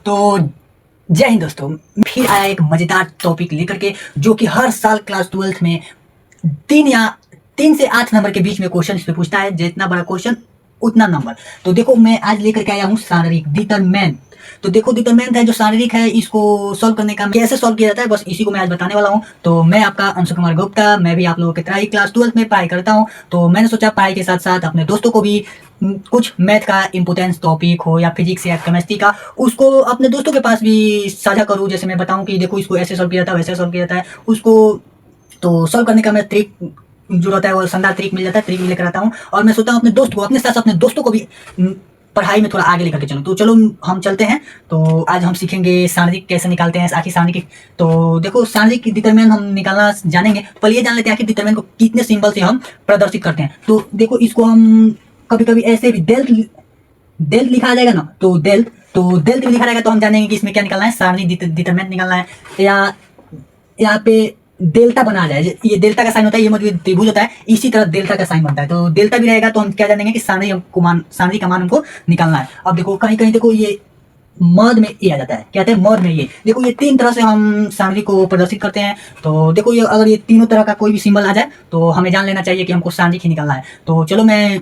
तो जय हिंद दोस्तों, फिर आया एक मजेदार टॉपिक लेकर के, जो कि हर साल क्लास 12th में 3 से 8 नंबर के बीच में क्वेश्चन इस पे पूछता है। जितना बड़ा क्वेश्चन उतना नंबर। तो देखो, मैं आज लेकर के आया हूँ शारीरिक डिटरमिनेंट। तो देखो, डिटरमिनेंट है जो शारीरिक है, इसको सॉल्व करने का कैसे सॉल्व किया जाता है, बस इसी को मैं आज बताने वाला हूँ। तो मैं आपका अंशु कुमार गुप्ता, मैं भी आप लोगों की तरह ही क्लास 12th में पढ़ाई करता हूँ। तो मैंने सोचा पढ़ाई के साथ साथ अपने दोस्तों को भी कुछ मैथ का इम्पोर्टेंस टॉपिक हो या फिजिक्स या केमिस्ट्री का, उसको अपने दोस्तों के पास भी साझा करूँ। जैसे मैं बताऊँ कि देखो, इसको ऐसे सॉल्व किया जाता है, वैसे सॉल्व किया जाता है, उसको तो सॉल्व करने का मैं ट्रिक जो रहता है वो शानदार ट्रिक मिल जाता है, ट्रिक लेकर आता हूँ। और मैं सोचता हूँ अपने दोस्त को, अपने साथ अपने दोस्तों को भी पढ़ाई में थोड़ा आगे लेकर के चलूँ। तो चलो हम चलते हैं। तो आज हम सीखेंगे शारीरिक कैसे निकालते हैं, आखिर शारीरिक। तो देखो, शारीरिक डिटरमिनेंट हम निकालना जानेंगे। पहले ये जान लेते हैं कि डिटरमिनेंट को कितने सिंबल से हम प्रदर्शित करते हैं। तो देखो, इसको हम कभी कभी ऐसे भी डेल्ट लिखा आ जाएगा ना, तो डेल्ट लिखा रहेगा तो हम जानेंगे कि इसमें क्या निकालना है, शारीरिक डिटरमिनेंट निकालना है। या यहाँ पे डेल्टा बना जाए, ये डेल्टा का साइन होता है, ये मतलब त्रिभुज होता है, इसी तरह डेल्टा का साइन बनता है। तो डेल्टा भी रहेगा तो हम क्या जानेंगे कि शारीरिक का मान हमको निकालना है। अब देखो, कहीं कहीं देखो, ये मद में ए आ जाता है, क्या कहते हैं, मद में ये। देखो, ये 3 तरह से हम शारीरिक को प्रदर्शित करते हैं। तो देखो, ये अगर ये तीनों तरह का कोई भी सिंबल आ जाए तो हमें जान लेना चाहिए कि हमको शारीरिक ही निकालना है। तो चलो, मैं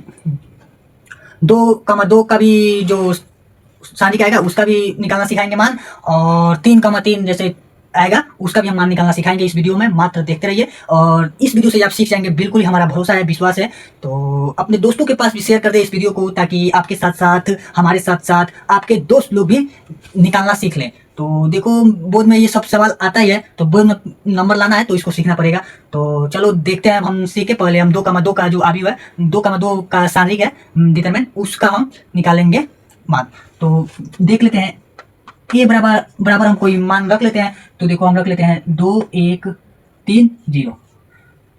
2,2 का भी जो शारीरिक आएगा उसका भी निकालना सिखाएंगे मान, और 3,3 जैसे आएगा उसका भी हम मान निकालना सिखाएंगे इस वीडियो में। मात्र देखते रहिए, और इस वीडियो से आप सीख जाएंगे, बिल्कुल ही हमारा भरोसा है, विश्वास है। तो अपने दोस्तों के पास भी शेयर कर दे इस वीडियो को, ताकि आपके साथ साथ, हमारे साथ साथ आपके दोस्त लोग भी निकालना सीख लें। तो देखो, बोर्ड में ये सब सवाल आता ही है, तो बोर्ड में नंबर लाना है तो इसको सीखना पड़ेगा। तो चलो देखते हैं, हम सीखे। पहले हम 2,2 का जो अभी हुआ है, 2,2 का शारीरिक है डिटरमिनेंट, उसका हम निकालेंगे मान। तो देख लेते हैं, ए बराबर बराबर हम कोई मान रख लेते हैं। तो देखो, हम रख लेते हैं 2, 1, 3, 0।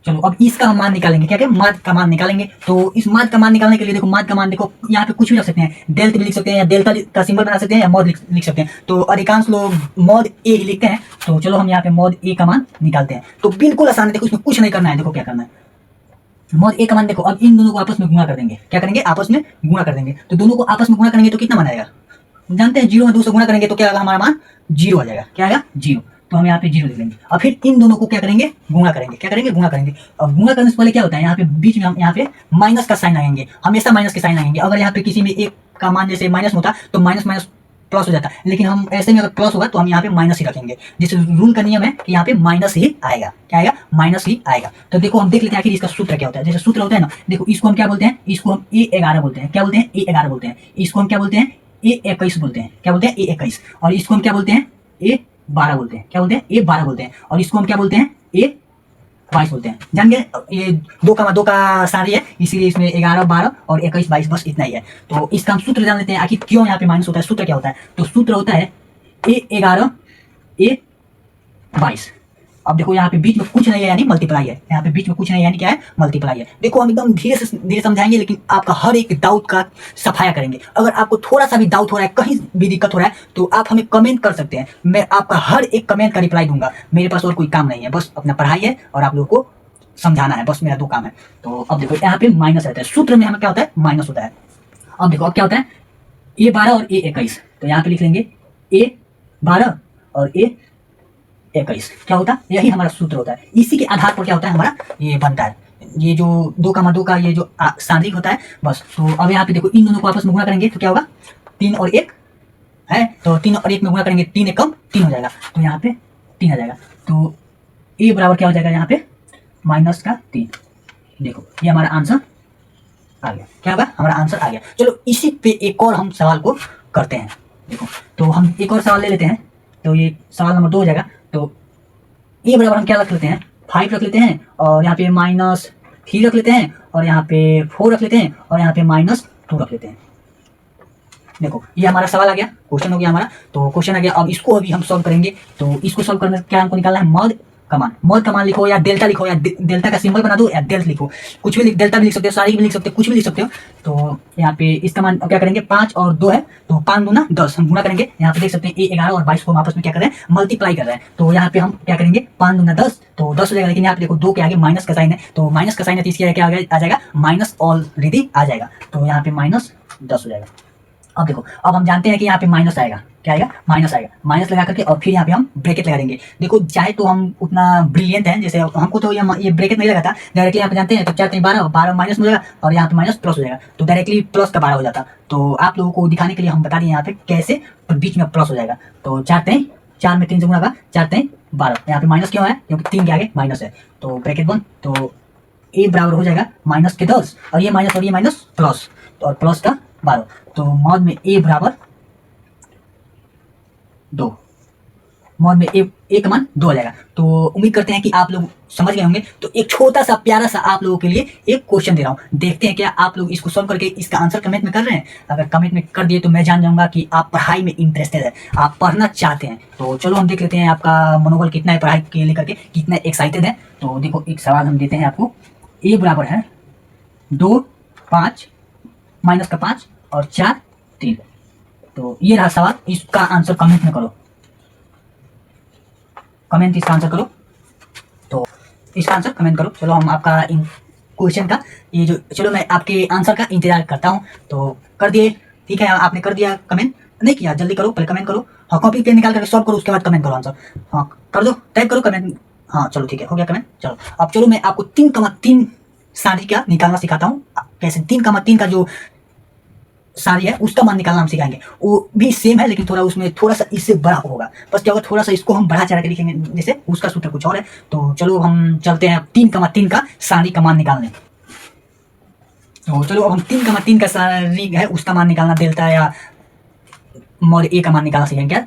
चलो, अब इसका हम मान निकालेंगे, क्या क्या, माद का मान निकालेंगे। तो इस माद का मान निकालने के लिए देखो, माद का मान देखो, यहाँ पे कुछ भी रख सकते हैं, डेल्ट भी लिख सकते हैं, या डेल्टा का सिंबल बना सकते हैं, या मॉड लिख सकते हैं। तो अधिकांश लोग मॉड ए ही लिखते हैं। तो चलो, हम यहाँ पे मॉड ए का मान निकालते हैं। तो बिल्कुल आसान है, देखो इसमें कुछ नहीं करना है। देखो क्या करना है, मॉड ए का मान देखो, अब इन दोनों को आपस में गुणा कर देंगे। क्या करेंगे, आपस में गुणा कर देंगे। तो दोनों को आपस में गुणा करेंगे तो कितना मान आएगा, जानते हैं, 0 में 2 से गुणा करेंगे तो क्या आएगा, हमारा मान 0 आ जाएगा। क्या आएगा, 0। तो हम यहाँ पे 0 लिख लेंगे। और फिर इन दोनों को क्या करेंगे, गुणा करेंगे। क्या करेंगे, गुणा करेंगे। अब गुणा करने से पहले क्या होता है, यहाँ पे बीच में हम यहाँ पे माइनस का साइन लगाएंगे, हमेशा माइनस के साइन लगाएंगे। अगर यहाँ पे किसी में एक का मान जैसे माइनस होता तो माइनस माइनस प्लस हो जाता, लेकिन हम ऐसे में अगर प्लस होगा तो हम यहाँ पे माइनस ही रखेंगे। जैसे रूल का नियम है कि यहाँ पे माइनस ही आएगा। क्या आएगा, माइनस ही आएगा। तो देखो, हम देख लेते हैं आखिर इसका सूत्र क्या होता है। जैसे सूत्र होता है ना, देखो, इसको हम क्या बोलते हैं, इसको हम A11 बोलते हैं। क्या बोलते हैं, A11 बोलते हैं। इसको हम क्या बोलते हैं, A21 बोलते हैं। क्या बोलते हैं, A21। और इसको हम क्या बोलते हैं, A12 बोलते हैं। क्या बोलते हैं, A12 बोलते हैं। और इसको हम क्या बोलते हैं, A22 बोलते हैं। जान गए, ये 2,2 का सारी है, इसीलिए इसमें 11, 12 और 21, 22 बस इतना ही है। तो इसका हम सूत्र जान लेते हैं, आखिर क्यों यहाँ पे माइनस होता है। सूत्र क्या होता है, तो सूत्र होता है A11 A22। अब देखो, यहाँ पे बीच में कुछ नहीं है, यानी मल्टीप्लाई है। यहाँ पे बीच में कुछ नहीं है, यानी क्या है, मल्टीप्लाई है। देखो, हम एकदम धीरे से धीरे समझाएंगे, लेकिन आपका हर एक डाउट का सफाया करेंगे। अगर आपको थोड़ा सा भी डाउट हो रहा है, कहीं भी दिक्कत हो रहा है, तो आप हमें कमेंट कर सकते हैं। मैं आपका हर एक कमेंट का रिप्लाई दूंगा। मेरे पास और कोई काम नहीं है, बस अपना पढ़ाई है और आप लोगों को समझाना है, बस मेरा 2 काम है। तो अब देखो, यहाँ पे माइनस रहता है, सूत्र में हमें क्या होता है, माइनस होता है। अब देखो, अब क्या होता है, A12 और A21। तो यहाँ पे लिख लेंगे A12 और A21। क्या होता है, यही हमारा सूत्र होता है। इसी के आधार पर क्या होता है, हमारा ये बनता है, ये जो 2,2 का ये जो शारीरिक होता है, बस। तो अब यहाँ पे देखो, इन दोनों को आपस में गुणा करेंगे तो क्या होगा, 3 और 1 है, तो 3 और 1 में गुणा करेंगे, 3 1 कम 3 हो जाएगा। तो यहाँ पे 3 आ जाएगा। तो A बराबर क्या हो जाएगा, यहाँ पे माइनस का 3। देखो, ये हमारा आंसर आ गया। क्या होगा, हमारा आंसर आ गया। चलो, इसी पे एक और हम सवाल को करते हैं। देखो, तो हम एक और सवाल ले लेते हैं। तो ये सवाल नंबर 2 हो जाएगा। तो ए बराबर हम क्या रख लेते हैं, 5 रख लेते हैं, और यहाँ पे -3 रख लेते हैं, और यहाँ पे 4 रख लेते हैं, और यहाँ पे -2 रख लेते हैं। देखो, ये हमारा सवाल आ गया, क्वेश्चन हो गया हमारा। तो क्वेश्चन आ गया, अब इसको अभी हम सॉल्व करेंगे। तो इसको सॉल्व करने क्या हमको निकालना है, मॉड का मान लिखो, या डेल्टा लिखो, या डेल्टा का सिंबल बना दो, या डेल्ट लिखो, कुछ भी डेल्टा भी लिख सकते हो, सारी भी लिख सकते हो, कुछ भी लिख सकते हो। तो यहाँ पे इसका मान क्या करेंगे, 5 और 2 है, तो 5 दूना 10 हम गुणा करेंगे। यहाँ पे देख सकते हैं A11 और 22 को हम आपस में क्या कर रहे हैं, मल्टीप्लाई कर रहे हैं। तो यहाँ पे हम क्या करेंगे, 5 दूना 10, तो 10 हो जाएगा। लेकिन यहाँ पे देखो, 2 के आगे माइनस का साइन है, तो माइनस का साइन है, तो इसके आगे क्या आ जाएगा, माइनस ऑलरेडी आ जाएगा। तो यहाँ पे -10 हो जाएगा। अब देखो, अब हम जानते हैं कि यहाँ पे माइनस आएगा, क्या आएगा, माइनस आएगा, माइनस लगा करके और फिर यहाँ पे हम ब्रैकेट लगा देंगे। देखो चाहे तो हम उतना ब्रिलियंट हैं, जैसे हमको तो ये ब्रैकेट नहीं लगाता, डायरेक्टली यहाँ पे जानते हैं तो 4 3 12, 12 माइनस में हो जाएगा और यहाँ पे माइनस प्लस हो जाएगा, तो डायरेक्टली प्लस का 12 हो जाता। तो आप लोगों को दिखाने के लिए हम बता दिए यहाँ पे कैसे बीच में प्लस हो जाएगा। तो 4 में 3 से गुणा होगा, 4 3 12, यहाँ पे माइनस क्यों है, क्योंकि 3 के आगे माइनस है, तो ब्रैकेट बंद। तो ए बराबर हो जाएगा माइनस के 10 और ये माइनस प्लस, और प्लस का 12, तो मॉड में ए बराबर 2, मॉड में ए का मान 2 आ जाएगा। तो उम्मीद करते हैं कि आप लोग समझ गए होंगे। तो एक छोटा सा प्यारा सा आप लोगों के लिए एक क्वेश्चन दे रहा हूँ, देखते हैं क्या आप लोग इसको सॉल्व करके इसका आंसर कमेंट में कर रहे हैं। अगर कमेंट में कर दिए तो मैं जान जाऊंगा कि आप पढ़ाई में इंटरेस्टेड है, आप पढ़ना चाहते हैं। तो चलो हम देख लेते हैं आपका मनोबल कितना है पढ़ाई के लेकर के, कितना एक्साइटेड है। तो देखो एक सवाल हम देते हैं आपको, ए बराबर है 2 5 माइनस का 5 और 4 3। तो ये रहा सवाल, इसका आंसर कमेंट में करो, कमेंट इसका आंसर करो, तो इसका आंसर कमेंट करो। चलो हम आपका इन क्वेश्चन का ये जो, चलो मैं आपके आंसर का इंतजार करता हूँ। तो कर दिए, ठीक है, आपने कर दिया, कमेंट नहीं किया जल्दी करो, पहले कमेंट करो। हाँ कॉपी पेन निकाल करके सॉल्व करो, उसके बाद कमेंट करो आंसर। हाँ कर दो, टाइप करो कमेंट। हाँ चलो ठीक है, हो गया कमेंट। चलो अब चलो मैं आपको 3,3 सारी का निकालना सिखाता हूँ। कैसे 3,3 का जो सारी है उसका मान निकालना हम सिखाएंगे। वो भी सेम है लेकिन थोड़ा उसमें थोड़ा सा इससे बड़ा होगा, बस क्या होगा थोड़ा सा इसको हम बढ़ा चढ़ा के लिखेंगे, जैसे उसका सूत्र कुछ और है। तो चलो हम चलते हैं 3,3 का सारी का मान निकालने। तो चलो अब हम 3,3 का सारी है उसका मान निकालना, डेल्टा या मॉड ए का मान निकालना सीखेंगे। क्या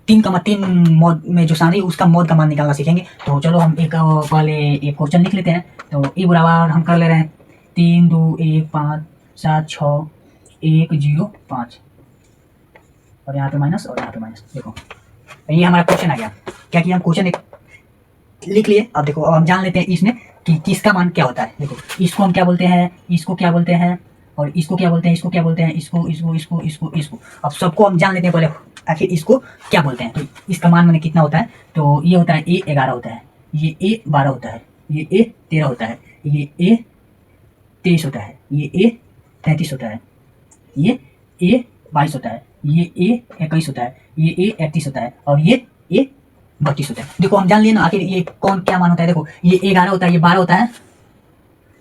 3,3 मॉड में जो सारी उसका मॉड का मान निकालना सीखेंगे। तो चलो हम एक पहले एक क्वेश्चन लिख लेते हैं। तो ए बराबर हम कर ले रहे हैं 3 2 1 5 7 6 1 0 5 और यहाँ पे माइनस और यहाँ पे माइनस। देखो ये हमारा क्वेश्चन आ गया। क्या किया हम क्वेश्चन एक लिख लिए। अब देखो अब हम जान लेते हैं इसमें कि किसका मान क्या होता है। देखो इसको हम क्या बोलते हैं, इसको क्या बोलते हैं और इसको क्या बोलते हैं, इसको क्या बोलते हैं, इसको अब सबको हम जान लेते हैं पहले आखिर इसको क्या बोलते हैं। तो इसका मान मैंने कितना होता है, तो ये होता है ए 11 होता है, ये ए 12 होता है, ये ए 13 होता है, ये ए 23 होता है, ये ए 33 होता है, ये ए 22 होता है, ये ए 21 होता है, ये ए 31 होता है और ये ए 32 होता है। देखो हम जान लिए ना आखिर ये कौन क्या मान होता है। देखो ये 11 होता है, ये 12 होता है,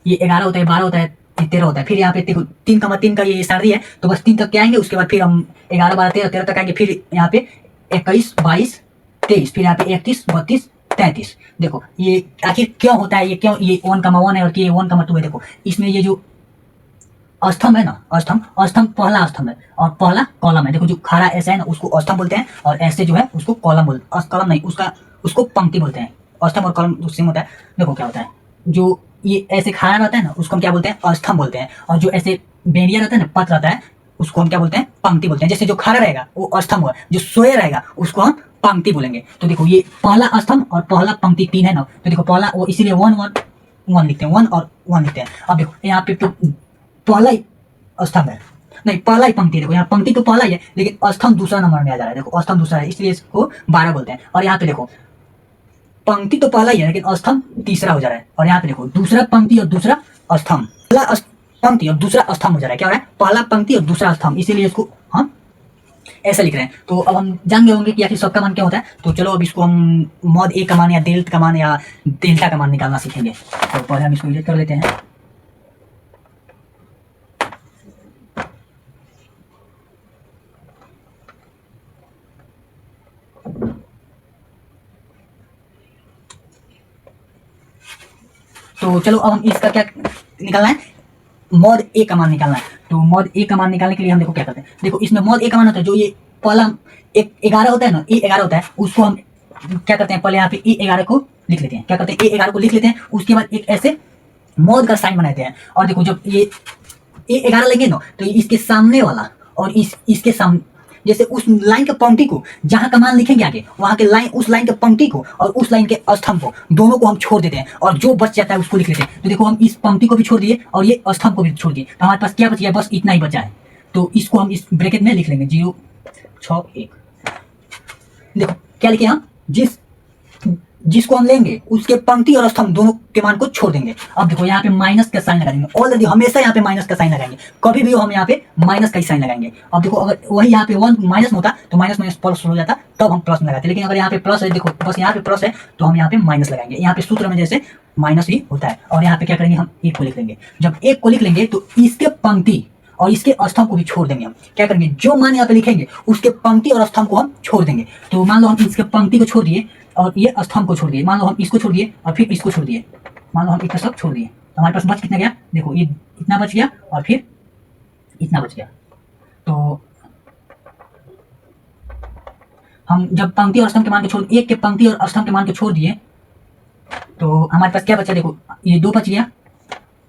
ये 11 होता है, 12 होता है, 13 होता है। फिर यहाँ पे देखो 3,3 का ये सारी है तो बस 3 तक के आएंगे, उसके बाद फिर हम 11 12 13 13 तक आएंगे, फिर यहाँ पे 21 22 23, फिर यहाँ पे 31 32 33। देखो ये आखिर क्यों होता है, ये क्यों, ये 1,1 है और ये 1,2 है। देखो इसमें ये जो अस्तंभ है ना, अस्तंभ पहला स्तंभ है और पहला कॉलम है। देखो जो खड़ा ऐसा है ना उसको अस्तंभ बोलते हैं और ऐसे जो है उसको कॉलम बोलते हैं, कॉलम नहीं उसको पंक्ति बोलते हैं। अस्तंभ और कॉलम सेम होता है। देखो क्या होता है, जो ये ऐसे खड़ा रहता है ना उसको हम क्या बोलते हैं, अस्तंभ बोलते हैं, और जो ऐसे बेरिया रहता है ना, पथ रहता है, उसको हम क्या बोलते हैं, पंक्ति बोलते हैं। जैसे जो खड़ा रहेगा वो अस्तंभ हुआ, जो सोए रहेगा उसको हम पंक्ति बोलेंगे। तो देखो ये पहला स्तंभ और पहला पंक्ति 3 है ना, तो देखो पहला वो इसीलिए 1 1 1 लिखते हैं, 1 और 1 लिखते हैं। अब देखो यहाँ पे तो पहला ही स्तंभ है, नहीं पहला ही पंक्ति। देखो यहाँ पंक्ति तो पहला ही है लेकिन स्तंभ दूसरा नंबर में आ जा रहा है। देखो स्तंभ दूसरा है इसलिए इसको 12 बोलते हैं। और यहाँ पे देखो पंक्ति तो पहला ही है लेकिन स्तंभ तीसरा हो जा रहा है। और यहाँ पे देखो दूसरा पंक्ति और दूसरा स्तंभ, पहला पंक्ति और दूसरा स्तंभ हो जा रहा है। क्या हो रहा है, पहला पंक्ति और दूसरा स्तंभ, इसीलिए इसको हम ऐसा लिख रहे हैं। तो अब हम जान गए होंगे कि आखिर सबका मान क्या होता है। तो चलो अब इसको हम मॉड ए का मान या डेल्टा का मान या डेल्टा का मान निकालना सीखेंगे। तो पहले हम इसको डिलीट कर लेते हैं। तो चलो अब हम इसका क्या निकालना है, मॉड ए का मान निकालना है। तो मॉड ए का मान निकालने के लिए हम देखो क्या करते हैं। देखो इसमें मॉड ए का मान होता है जो ये पहला 11 होता है ना, ए 11 होता है, उसको हम क्या करते हैं, पहले यहाँ पे ए 11 को लिख लेते हैं। क्या करते हैं, ए 11 को लिख लेते हैं, उसके बाद एक ऐसे मॉड का साइन बनाते हैं। और देखो जब ये ए 11 लेंगे ना तो इसके सामने वाला और इसके सामने, जैसे उस लाइन के पंक्ति को जहां का मान लिखेंगे आगे, वहां के लाइन, उस लाइन के पंक्ति को और उस लाइन के स्तंभ को दोनों को हम छोड़ देते हैं और जो बच जाता है उसको लिख लेते हैं। तो देखो हम इस पंक्ति को भी छोड़ दिए और ये स्तंभ को भी छोड़ दिए, तो हमारे पास क्या बच गया, बस इतना ही बचा है। तो इसको हम इस ब्रैकेट में लिख लेंगे 0 6 1। देखो क्या लिखे हम, जिस जिसको हम लेंगे उसके पंक्ति और स्तंभ दोनों के मान को छोड़ देंगे। अब देखो यहाँ पे माइनस का साइन लगा देंगे, ऑलरेडी हमेशा यहाँ पे माइनस का साइन लगाएंगे, कभी भी हम यहाँ पे माइनस का ही साइन लगाएंगे। अब देखो अगर वही यहाँ पे वन माइनस में होता तो माइनस माइनस प्लस हो जाता, तब हम प्लस में लगाते, लेकिन अगर यहाँ पे प्लस है, देखो बस यहाँ पे प्लस है तो हम यहाँ पे माइनस लगाएंगे। यहाँ पे सूत्र में जैसे माइनस ही होता है, और यहाँ पे क्या करेंगे, हम एक को लिख लेंगे। जब एक को लिख लेंगे तो इसके पंक्ति और इसके स्तंभ को भी छोड़ देंगे। हम क्या करेंगे, जो मान यहाँ पे लिखेंगे उसके पंक्ति और स्तंभ को हम छोड़ देंगे। तो मान लो हम इसके पंक्ति को छोड़ दिए और ये स्तंभ को छोड़ दिए, मान लो हम इसको छोड़ दिए और फिर इसको छोड़ दिए, मान लो हम इतना सब छोड़ दिए, तो हमारे पास बच कितना गया, देखो ये इतना बच गया और फिर इतना बच गया। तो हम जब पंक्ति और स्तंभ के मान को छोड़, एक के पंक्ति और स्तंभ के मान को छोड़ दिए तो हमारे पास क्या बचा, देखो ये 2 बच गया,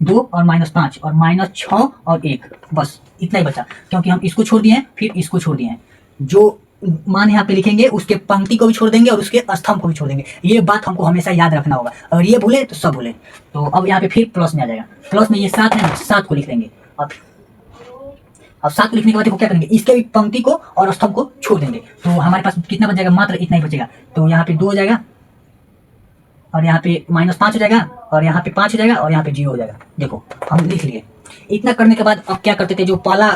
2 और -5 और -6 और 1, बस इतना ही बचा, क्योंकि हम इसको छोड़ दिए हैं फिर इसको छोड़ दिए हैं। जो मान यहाँ पे लिखेंगे उसके पंक्ति को भी छोड़ देंगे और उसके स्तंभ को भी छोड़ देंगे। ये बात हमको हमेशा याद रखना होगा, अगर ये भूले तो सब भूले। तो अब यहाँ पे फिर प्लस में आ जाएगा, प्लस में ये 7 है, 7 को लिख देंगे। अब 7 को लिखने के बाद देखो क्या करेंगे, इसके भी पंक्ति को और स्तंभ को छोड़ देंगे, तो हमारे पास कितना बच जाएगा, मात्र इतना ही बचेगा। तो यहाँ पे 2 हो जाएगा और यहाँ पे -5 हो जाएगा और यहाँ पे 5 हो जाएगा और यहाँ पे 0 हो जाएगा। देखो हम लिख लिए। इतना करने के बाद अब क्या करते थे, जो पहला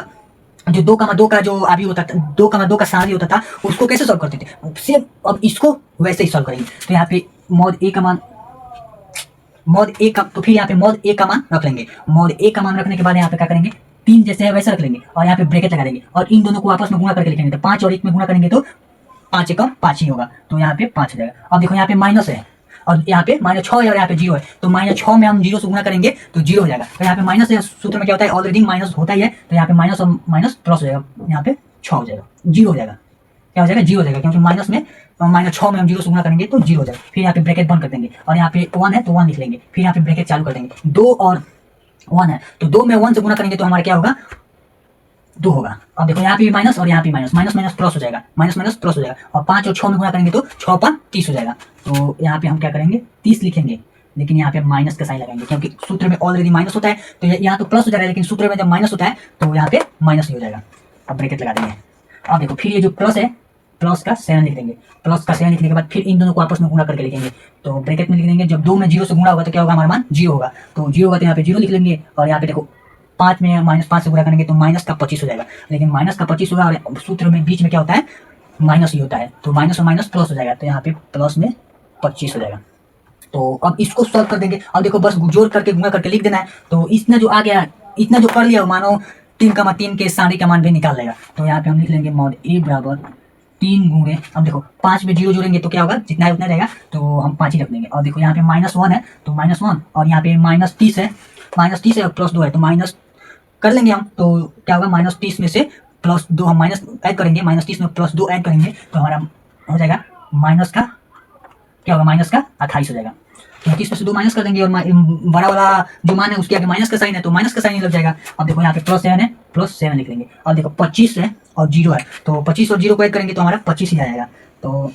जो 2,2 का जो अभी होता था, 2,2 का सारणी होता था, उसको कैसे सॉल्व करते थे, सेम अब इसको वैसे ही सॉल्व करेंगे। तो यहाँ पे मॉड ए का मान, मॉड ए का, तो फिर यहाँ पे मॉड ए का मान रख लेंगे। मॉड ए का मान रखने के बाद यहाँ पे क्या करेंगे, 3 जैसे है वैसे रख लेंगे और यहाँ पे ब्रैकेट लगा देंगे और इन दोनों को आपस में गुणा करके लिखेंगे। तो 5 और 1 में गुणा करेंगे तो 5 एकम 5 ही होगा, तो यहाँ पे 5 हो जाएगा। अब देखो यहाँ पे माइनस है और यहाँ पे -6 है और यहाँ पे 0 है, तो -6 में हम 0 से गुणा करेंगे तो 0 हो जाएगा। तो यहाँ पे माइनस है, सूत्र में क्या होता है, ऑलरेडी माइनस होता ही है, तो यहाँ पे माइनस और माइनस प्लस हो जाएगा, यहाँ पे 6 हो जाएगा, 0 हो जाएगा। क्या हो जाएगा, 0 हो जाएगा, क्योंकि माइनस में -6 में हम 0 से गुणा करेंगे तो 0 हो जाएगा। फिर यहाँ पे ब्रैकेट बंद कर देंगे और यहाँ पे 1 है तो 1 लिख लेंगे, फिर यहाँ पे ब्रैकेट चालू कर देंगे। 2 और 1 है तो 2 में 1 से गुणा करेंगे तो हमारा क्या होगा, 2 होगा। अब देखो यहाँ पे माइनस और यहाँ पे माइनस, माइनस माइनस प्लस हो जाएगा, माइनस माइनस प्लस हो जाएगा, और 5 और 6 में गुणा करेंगे तो 6 5 30 हो जाएगा। तो यहाँ पे हम क्या करेंगे, 30 लिखेंगे, लेकिन यहाँ पे माइनस का साइन लगाएंगे, क्योंकि सूत्र में ऑलरेडी माइनस होता है। तो यहाँ तो प्लस हो जाएगा, लेकिन सूत्र में जब माइनस होता है तो यहाँ पे माइनस ही हो जाएगा। अब ब्रैकेट लगा देंगे। अब देखो फिर ये जो प्लस है, प्लस का 7 लिख देंगे, प्लस का 7 लिखने के बाद फिर इन दोनों को आपस में गुणा करके लिखेंगे। तो ब्रैकेट में लिख देंगे, जब 2 में 0 से गुणा होगा तो क्या होगा, हमारा मान 0 होगा, तो 0 होगा तो यहाँ पे 0 लिख लेंगे। और यहाँ पे देखो 5 में -5 से गुणा करेंगे तो माइनस का 25 हो जाएगा, लेकिन माइनस का 25 होगा और सूत्र में बीच में क्या होता है, माइनस ही होता है, तो माइनस और माइनस प्लस हो जाएगा, तो यहाँ पे प्लस में 25 हो जाएगा। तो अब इसको सॉल्व कर देंगे। अब देखो बस जोड़ करके गुणा करके लिख देना है। तो इतना जो आ गया, इतना जो कर लिया, मानो 3,3 के सारणी का मान भी निकाल लेगा। तो यहाँ पे हम लिख लेंगे मॉड ए बराबर 3 गुणे, अब देखो 5 में 0 जोड़ेंगे तो क्या होगा, जितना है उतना रहेगा, तो हम 5 ही रख देंगे। और देखो यहाँ पे -1 है तो -1, और यहाँ पे -30 है, -30 है और +2 है, तो माइनस कर लेंगे हम। तो क्या होगा, -30 में से +2 हम माइनस ऐड करेंगे, -30 में +2 ऐड करेंगे तो हमारा हो जाएगा माइनस का, क्या होगा, माइनस का 28 हो जाएगा। 30 में से 2 माइनस कर देंगे और बड़ा वाला जो मान है उसके आगे माइनस का साइन है तो माइनस का साइन ही लग जाएगा। अब देखो यहाँ पे +7 है, +7 लिख लेंगे। और देखो 25 है और 0 है, तो 25 और 0 को ऐड करेंगे तो हमारा 25 ही आएगा, तो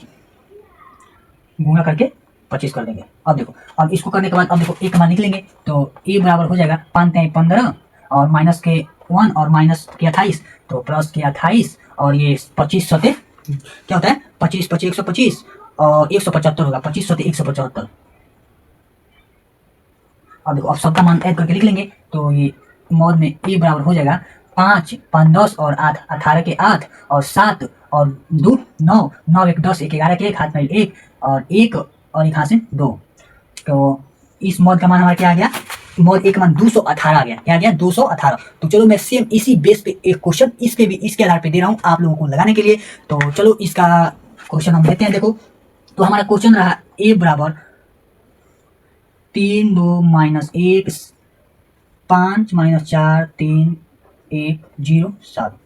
गुणा करके 25 कर देंगे। अब देखो, अब इसको करने के बाद अब देखो एक मान निकलेंगे, तो ए बराबर हो जाएगा 5 × 15 और माइनस के 1 और माइनस के 28, तो प्लस के 28 और ये 25 सते क्या होता है, 25 25 125 और 175 होगा, 25 सते 175। अब देखो अब सबका मान ऐड करके लिख लेंगे, तो ये मॉड में ए बराबर हो जाएगा 5 5 10 और 8 18 के 8 और 7 और 2 9 9 1 10 1 11 के 1 हाथ में 1 और 1 और 1 हाथ से 2। तो इस मॉड का मान हमारा क्या आ गया, मॉड ए का मान 218 आ गया। क्या आ गया, 218। तो चलो मैं सेम इसी बेस पे एक क्वेश्चन इस पे भी इसके आधार पे दे रहा हूँ आप लोगों को लगाने के लिए। तो चलो इसका क्वेश्चन हम लेते हैं। देखो तो हमारा क्वेश्चन रहा ए बराबर 3 2 -1 5 -4 3 1 0 7।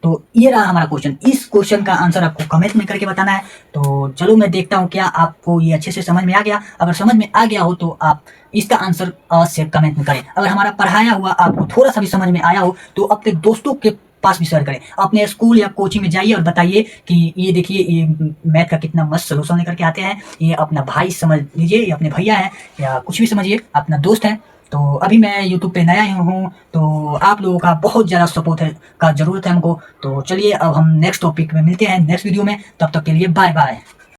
तो ये रहा हमारा क्वेश्चन। इस क्वेश्चन का आंसर आपको कमेंट में करके बताना है। तो चलो मैं देखता हूँ क्या आपको ये अच्छे से समझ में आ गया। अगर समझ में आ गया हो तो आप इसका आंसर अवश्य कमेंट में करें। अगर हमारा पढ़ाया हुआ आपको थोड़ा सा भी समझ में आया हो तो अपने दोस्तों के पास भी शेयर करें। अपने स्कूल या कोचिंग में जाइए और बताइए कि ये देखिए ये मैथ का कितना मस्त सोल्यूशन लेकर के आते हैं। ये अपना भाई समझ लीजिए, ये अपने भैया है या कुछ भी समझिए, अपना दोस्त है। तो अभी मैं यूट्यूब पे नया ही हूँ, तो आप लोगों का बहुत ज़्यादा सपोर्ट है का ज़रूरत है हमको। तो चलिए अब हम नेक्स्ट टॉपिक में मिलते हैं नेक्स्ट वीडियो में। तब तक के लिए बाय बाय।